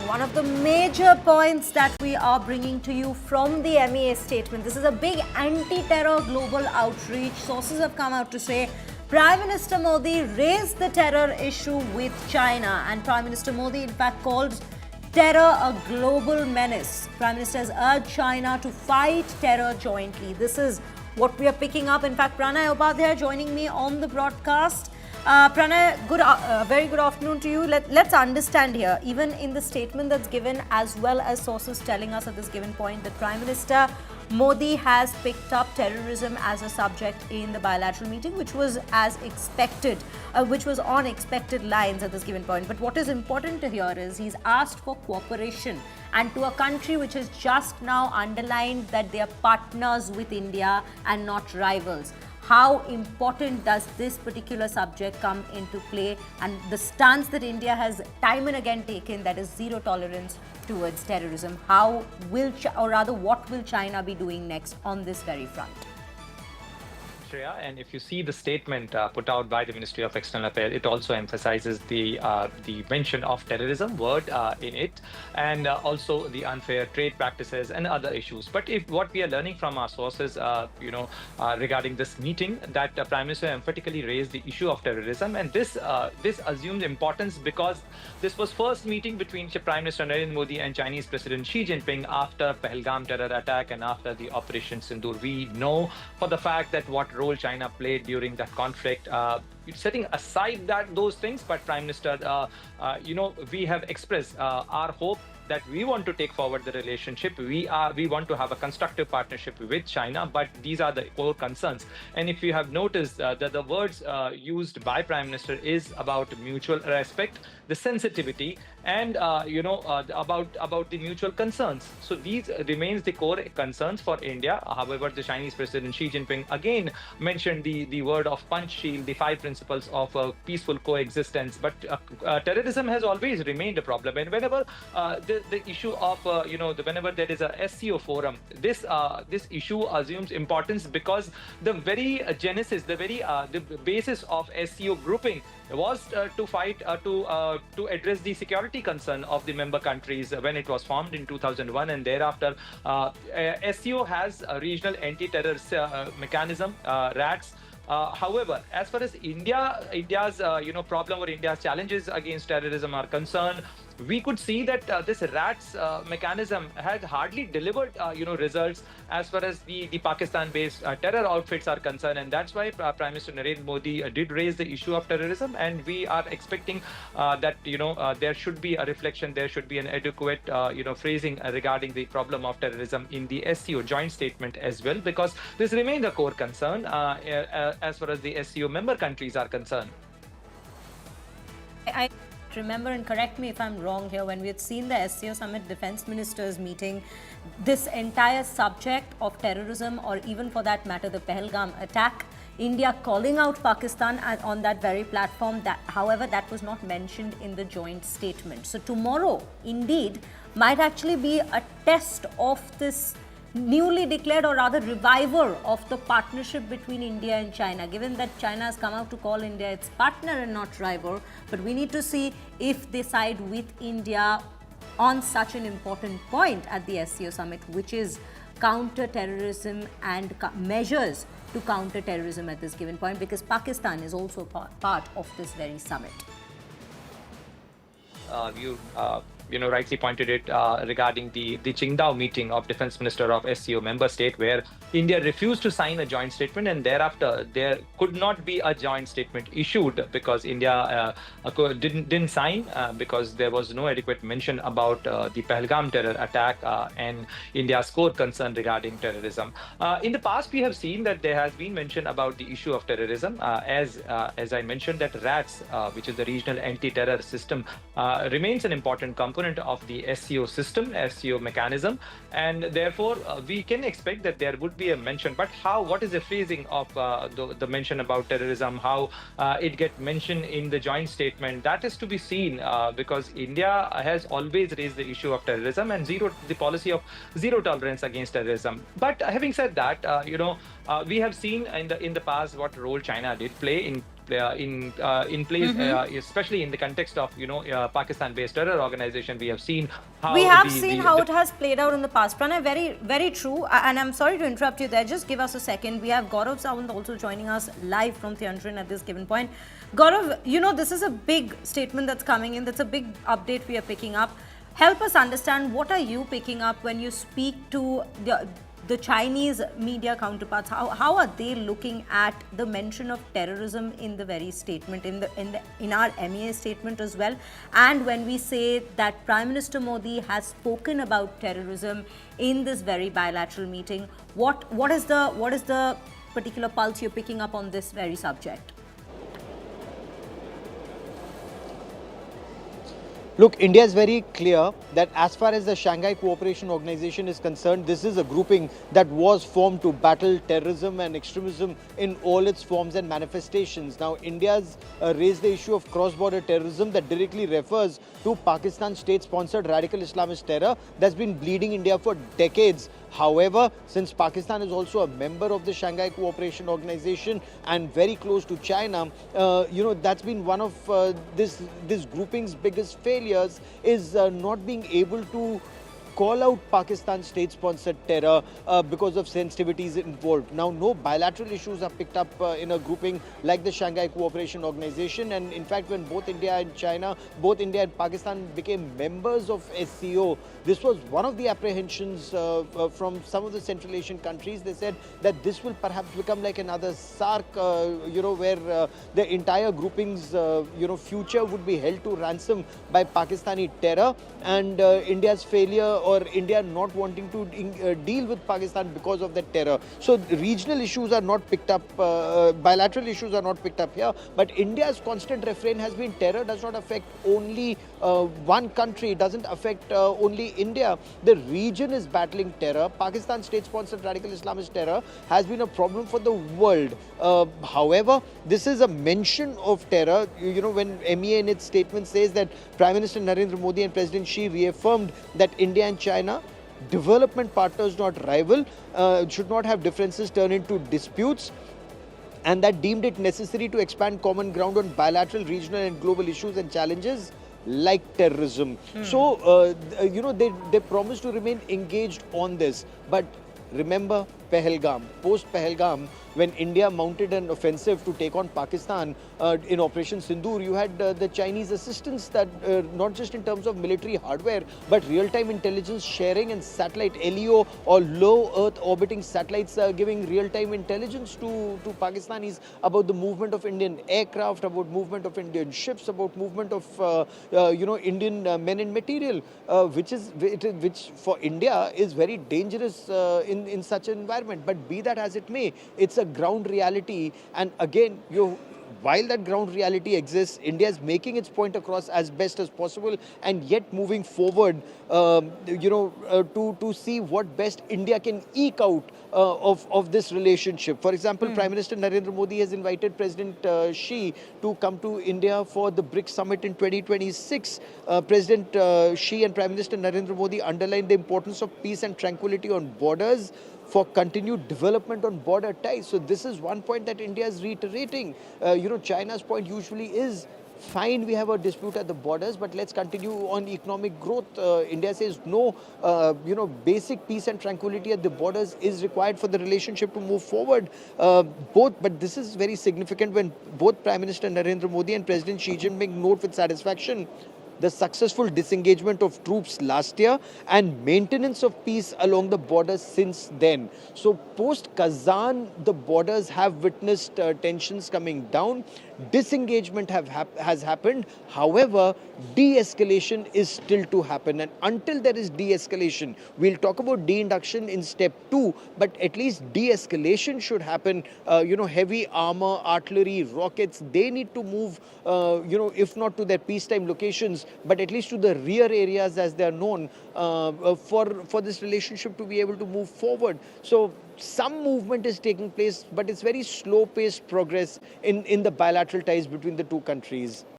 one of the major points that we are bringing to you from the MEA statement. This is a big anti-terror global outreach. Sources have come out to say Prime Minister Modi raised the terror issue with China, and Prime Minister Modi in fact called terror a global menace. Prime Minister has urged China to fight terror jointly. This is what we are picking up. In fact, Pranay Upadhyay joining me on the broadcast. Pranay, very good afternoon to you. Let's understand here, even in the statement that's given, as well as sources telling us at this given point, that Prime Minister Modi has picked up terrorism as a subject in the bilateral meeting, which was as expected, which was on expected lines at this given point. But what is important to hear is he's asked for cooperation, and to a country which has just now underlined that they are partners with India and not rivals. How important does this particular subject come into play, and the stance that India has time and again taken, that is zero tolerance towards terrorism? How will, or rather what will China be doing next on this very front? And if you see the statement put out by the Ministry of External Affairs, it also emphasizes the mention of terrorism word in it, and also the unfair trade practices and other issues. But if what we are learning from our sources, regarding this meeting, that Prime Minister emphatically raised the issue of terrorism, and this assumes importance because this was first meeting between Prime Minister Narendra Modi and Chinese President Xi Jinping after Pahalgam terror attack and after the Operation Sindoor. We know for the fact that what role China played during that conflict. Setting aside those things, but Prime Minister, we have expressed our hope that we want to take forward the relationship. We want to have a constructive partnership with China, but these are the core concerns. And if you have noticed that the words used by Prime Minister is about mutual respect, the sensitivity, and about the mutual concerns. So these remains the core concerns for India. However, the Chinese President Xi Jinping again mentioned the word of punch shield, the 5 principles of peaceful coexistence. But terrorism has always remained a problem, and whenever the issue of whenever there is a SCO forum, this issue assumes importance because the very genesis, the basis of SCO grouping was to fight to address the security concern of the member countries when it was formed in 2001, and thereafter SCO has a regional anti-terror mechanism, RATS. However, as far as India's problem or India's challenges against terrorism are concerned, we could see that this RATS mechanism had hardly delivered results as far as the Pakistan-based terror outfits are concerned, and that's why Prime Minister Narendra Modi did raise the issue of terrorism, and we are expecting that there should be a reflection, there should be an adequate phrasing regarding the problem of terrorism in the SCO joint statement as well, because this remains a core concern as far as the SCO member countries are concerned. I remember, and correct me if I'm wrong here, when we had seen the SCO summit defense ministers meeting, this entire subject of terrorism, or even for that matter the Pahalgam attack, India calling out Pakistan on that very platform, however that was not mentioned in the joint statement. So tomorrow indeed might actually be a test of this newly declared, or rather revival, of the partnership between India and China, given that China has come out to call India its partner and not rival. But we need to see if they side with India on such an important point at the SCO summit, which is counter-terrorism and measures to counter terrorism at this given point, because Pakistan is also part of this very summit. You rightly pointed it regarding the Qingdao meeting of Defense Minister of SCO member state, where India refused to sign a joint statement, and thereafter there could not be a joint statement issued because India didn't sign because there was no adequate mention about the Pahalgam terror attack and India's core concern regarding terrorism. In the past, we have seen that there has been mention about the issue of terrorism, as I mentioned, that RATS, which is the regional anti-terror system, remains an important component of the SCO system, SCO mechanism, and therefore we can expect that there would be a mention. But what is the phrasing of the mention about terrorism, how it gets mentioned in the joint statement, that is to be seen, because India has always raised the issue of terrorism and the policy of zero tolerance against terrorism. But having said that, we have seen in the past what role China did play in in place, especially in the context of Pakistan-based terror organization. We have seen how We have seen how it has played out in the past. Pranay, very true. And I'm sorry to interrupt you there. Just give us a second. We have Gaurav Sawant also joining us live from Tianjin at this given point. Gaurav, this is a big statement that's coming in. That's a big update we are picking up. Help us understand, what are you picking up when you speak to the Chinese media counterparts? How are they looking at the mention of terrorism in the very statement, in our MEA statement as well? And when we say that Prime Minister Modi has spoken about terrorism in this very bilateral meeting, what is the particular pulse you're picking up on this very subject? Look, India is very clear that as far as the Shanghai Cooperation Organization is concerned, this is a grouping that was formed to battle terrorism and extremism in all its forms and manifestations. Now, India's raised the issue of cross-border terrorism that directly refers to Pakistan's state-sponsored radical Islamist terror that's been bleeding India for decades. However, since Pakistan is also a member of the Shanghai Cooperation Organization and very close to China, that's been one of this grouping's biggest failures, is not being able to call out Pakistan's state-sponsored terror because of sensitivities involved. Now, no bilateral issues are picked up in a grouping like the Shanghai Cooperation Organization. And in fact, when both India and Pakistan became members of SCO, this was one of the apprehensions from some of the Central Asian countries. They said that this will perhaps become like another SARC, where the entire grouping's, future would be held to ransom by Pakistani terror, and India's failure, or India not wanting to deal with Pakistan because of that terror. So regional issues are not picked up, bilateral issues are not picked up here, but India's constant refrain has been terror does not affect only one country, it doesn't affect only India. The region is battling terror. Pakistan's state-sponsored radical Islamist terror has been a problem for the world. However, this is a mention of terror. When MEA in its statement says that Prime Minister Narendra Modi and President Xi reaffirmed that India and China, development partners not rival, should not have differences turn into disputes, and that deemed it necessary to expand common ground on bilateral, regional and global issues and challenges like terrorism. So, they promised to remain engaged on this. But remember Pahalgam, post-Pahalgam, when India mounted an offensive to take on Pakistan in Operation Sindoor, you had the Chinese assistance that not just in terms of military hardware, but real-time intelligence sharing and satellite LEO or low Earth orbiting satellites giving real-time intelligence to Pakistanis about the movement of Indian aircraft, about movement of Indian ships, about movement of Indian men and material, which for India is very dangerous in such an environment. But be that as it may, it's a ground reality, and again, while that ground reality exists, India is making its point across as best as possible, and yet moving forward, to see what best India can eke out of this relationship. For example, Prime Minister Narendra Modi has invited President Xi to come to India for the BRICS summit in 2026. President Xi and Prime Minister Narendra Modi underlined the importance of peace and tranquility on borders for continued development on border ties. So this is one point that India is reiterating. China's point usually is, fine, we have a dispute at the borders, but let's continue on economic growth. India says no, basic peace and tranquility at the borders is required for the relationship to move forward. But this is very significant when both Prime Minister Narendra Modi and President Xi Jinping note with satisfaction the successful disengagement of troops last year and maintenance of peace along the borders since then. So post-Kazan, the borders have witnessed tensions coming down. Disengagement has happened. However, de-escalation is still to happen. And until there is de-escalation, we'll talk about de-induction in step 2, but at least de-escalation should happen. Heavy armor, artillery, rockets, they need to move, if not to their peacetime locations, but at least to the rear areas as they are known, for this relationship to be able to move forward. So some movement is taking place, but it's very slow-paced progress in the bilateral ties between the two countries.